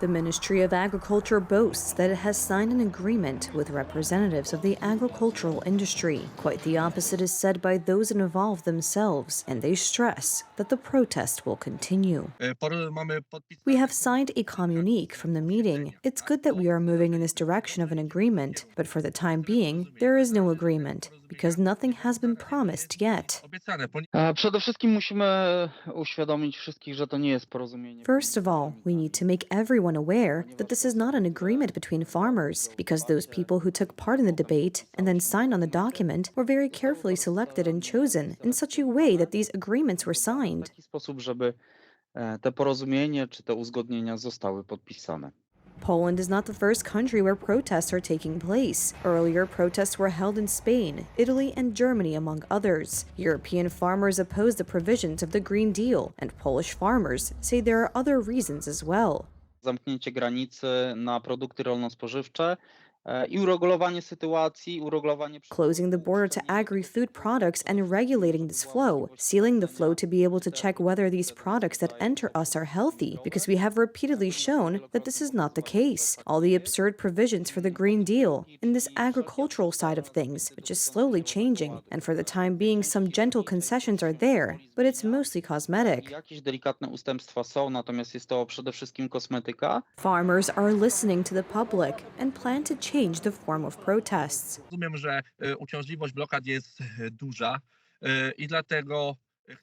The Ministry of Agriculture boasts that it has signed an agreement with representatives of the agricultural industry. Quite the opposite is said by those involved themselves, and they stress that the protest will continue. We have signed a communique from the meeting. It's good that we are moving in this direction of an agreement, but for the time being, there is no agreement, because nothing has been promised yet. Przede wszystkim musimy uświadomić wszystkich, że to nie jest porozumienie. First of all, we need to make everyone aware that this is not an agreement between farmers, because those people who took part in the debate and then signed on the document were very carefully selected and chosen in such a way that these agreements were signed. W taki sposób, żeby te porozumienie czy te uzgodnienia zostały podpisane. Poland is not the first country where protests are taking place. Earlier, protests were held in Spain, Italy, and Germany, among others. European farmers oppose the provisions of the Green Deal, and Polish farmers say there are other reasons as well. Zamknięcie granicy na produkty rolno-spożywcze i uregulowanie sytuacji, Closing the border to agri-food products and regulating this flow, sealing the flow to be able to check whether these products that enter us are healthy, because we have repeatedly shown that this is not the case. All the absurd provisions for the Green Deal, and this agricultural side of things, which is slowly changing, and for the time being some gentle concessions are there, but it's mostly cosmetic. Jakieś delikatne ustępstwa są, natomiast jest to przede wszystkim kosmetyka. Farmers are listening to the public and plan to change the form of protests. Rozumiem, że uciążliwość blokad jest duża i dlatego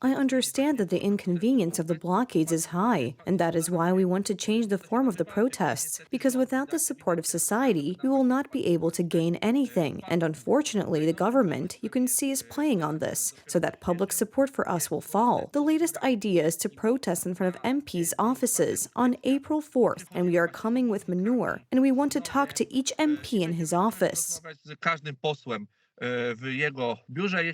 I understand that the inconvenience of the blockades is high, and that is why we want to change the form of the protests, because without the support of society, we will not be able to gain anything. And unfortunately, the government, you can see, is playing on this, so that public support for us will fall. The latest idea is to protest in front of MPs' offices on April 4th, and we are coming with manure, and we want to talk to each MP in his office. z każdym posłem w jego biurze.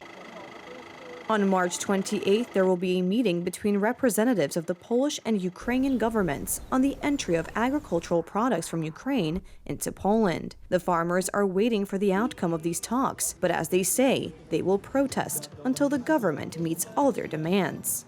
On March 28th, there will be a meeting between representatives of the Polish and Ukrainian governments on the entry of agricultural products from Ukraine into Poland. The farmers are waiting for the outcome of these talks, but as they say, they will protest until the government meets all their demands.